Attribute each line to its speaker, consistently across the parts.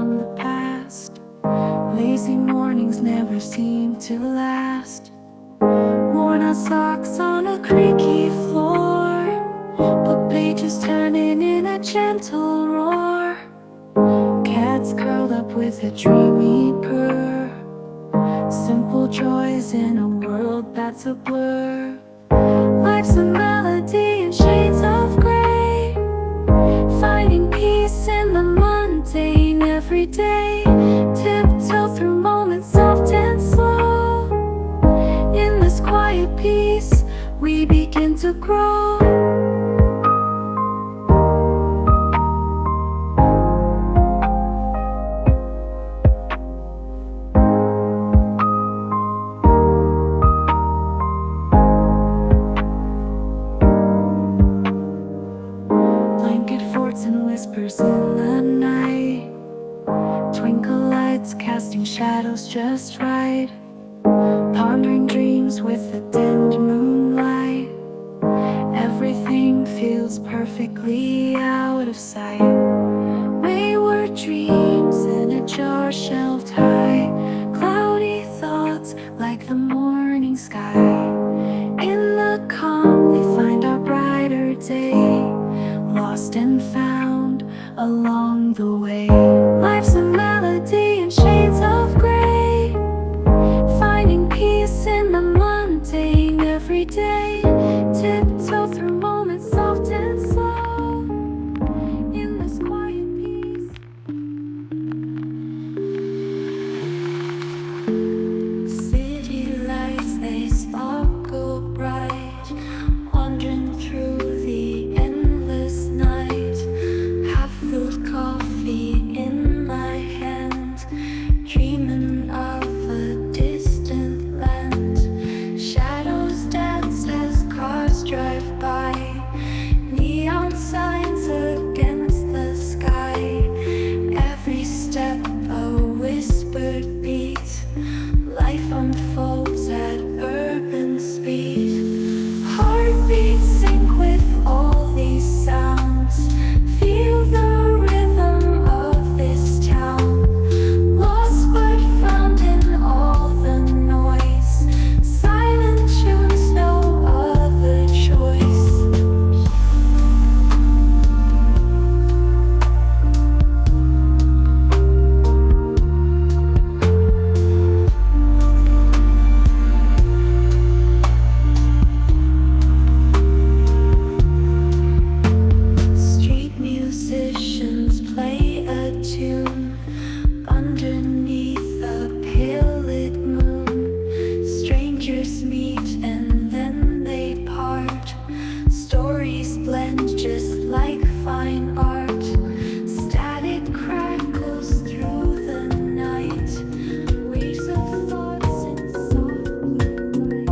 Speaker 1: from the past. Lazy mornings never seem to last. Worn out socks on a creaky floor, but pages turning in a gentle roar. Cats curled up with a dreamy purr. Simple joys in a world that's a blur. Life's a melody in shades of gray, finding peace in the mundane every day. Tiptoe through moments soft and slow. In this quiet peace, we begin to grow. And whispers in the night, twinkle lights casting shadows just right. Pondering dreams with the dimmed moonlight. Everything feels perfectly out of sight. Wayward dreams in a jar shelved high. Cloudy thoughts like the morning sky. In the calm we find our brighter day, lost and found along the way. Life's a melody in shades of gray, finding peace in the mundane every day. Tiptoe through moments soft and slow. In this quiet peace, city lights, they sparkle bright, wandering through the endless night. Half-filled coffee in my hand, dreaming of a distant land. Shadows dance as cars drive by, neon signs against the sky. Every step a whispered beat, life unfolds at urban speed. Heartbeats sync with all these sounds. Feel the rhythm of this town. Lost but found in all the noise. Silent tunes, no other choice. Street musicians play a tune underneath a pale lit moon. Strangers meet and then they part. Stories blend just like fine art. Static crackles through the night. Waves of thoughts in soft blue light.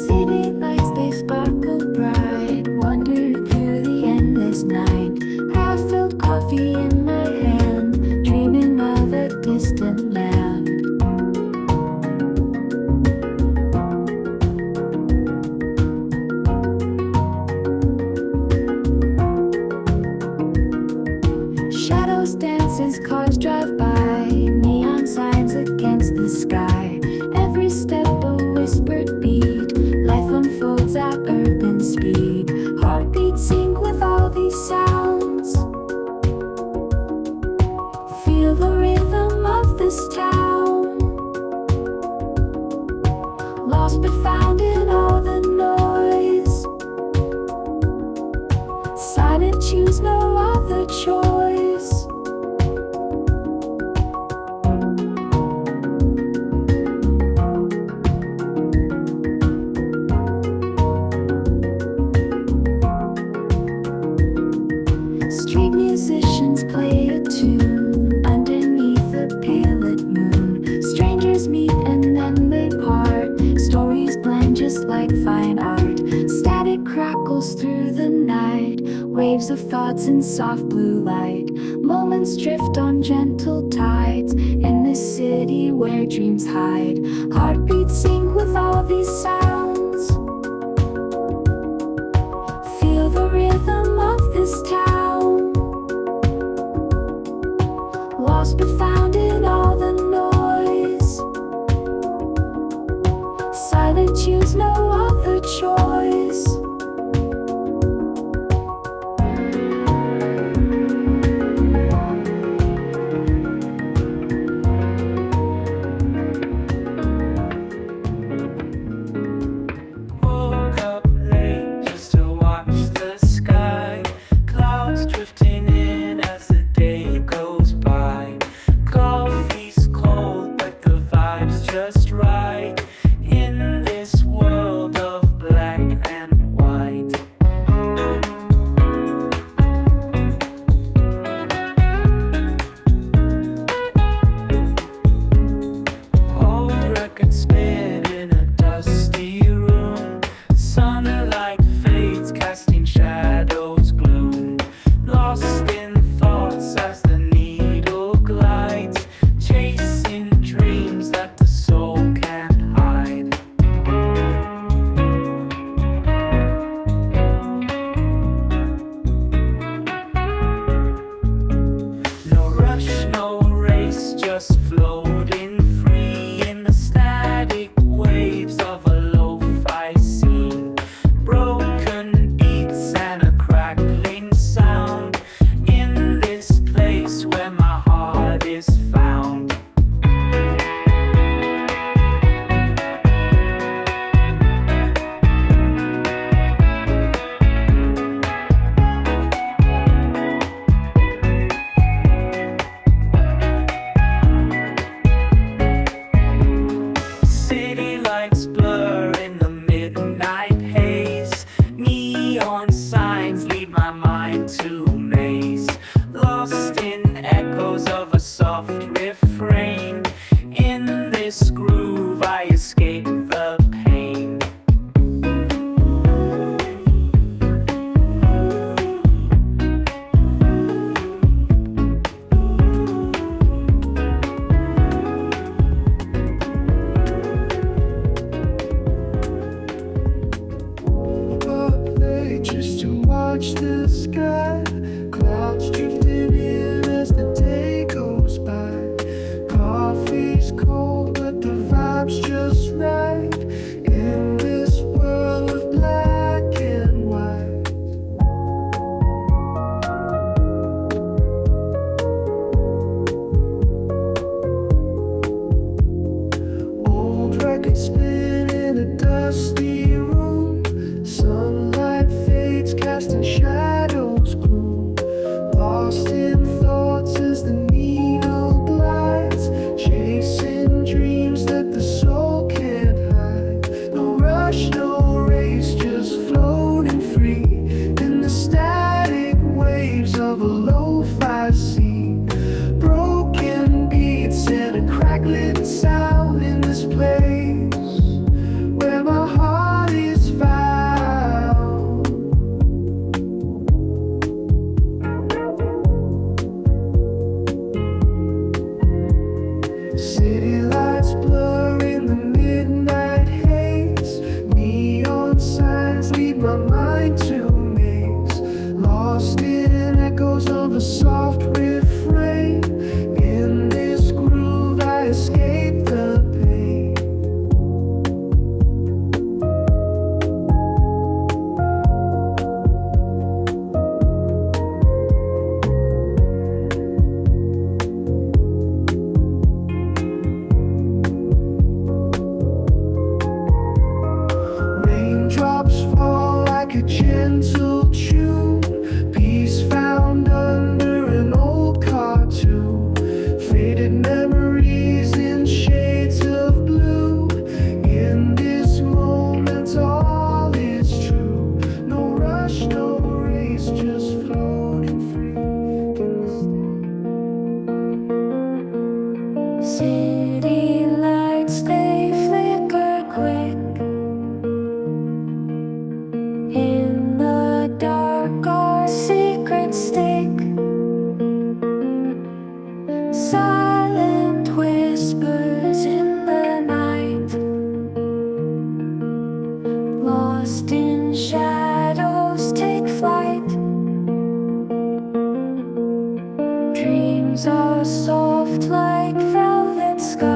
Speaker 1: City lights, they sparkle bright, wander through the endless night. Half-filled coffee in my hand, dreaming of a distant land. Shadows dance as cars drive by, neon signs against the sky. Every step a whispered beat, life unfolds at urban speed. Heartbeats sync with all these sounds. Feel the rhythm of this town. Lost but found in all the noise. Silent choose no other choice. Street musicians play a tune underneath a pale lit moon. Strangers meet and then they part. Stories blend just like fine art. Static crackles through the night. Waves of thoughts in soft blue light. Moments drift on gentle tides. In this city where dreams hide. Heartbeats sync with all these sounds. Feel the rhythm of this town. lost but found in all the noise. Silent, choose no other choice.
Speaker 2: Woke up late just to watch the sky. Clouds drifting in as the day goes by. Coffee's cold, but the vibe's just right. In this world of black and white. Old record spin in a dusty room. Sunlight fades, casting shadows gloom. Lost in thoughts as the needle glides, chasing dreams that the soul can't hide. No rush, no race, just floating free in the static waves of a lo-fi scene. Broken beats and a crackling sound in this place where my heart is found. City lights blur in the midnight haze. Neon signs lead my mind to a maze. Lost in echoes of a soft refrain. In this groove I escape the pain.
Speaker 3: Up late just to watch the sky. Clouds drifting in as the day goes by. Coffee's cold, but the vibe's just right. In this world of black and white. Old record spin in a dusty room. Sunlight fades, casting shadows gloom. Lost in thoughts as the needle glides, chasing dreams that the soul can't hide. No rush, no race, just floating free in the static waves of a lo-fi scene. Broken beats and a crackling sound in this place where my heart is found. City lights blur in the midnight haze. Neon signs lead my mind to a maze. Lost in echoes of a soft refrain. In this groove I escape the pain. Raindrops fall like a gentle tune. Peace found under an old cartoon. Faded memories in shades of blue. In this moment all is true. No rush, no race, just floating free in the
Speaker 1: City lights, they flicker quick. In the dark, our secrets stick. Silent whispers in the night. Lost in shadows, take flight. Dreams dreams are soft like velvet skies.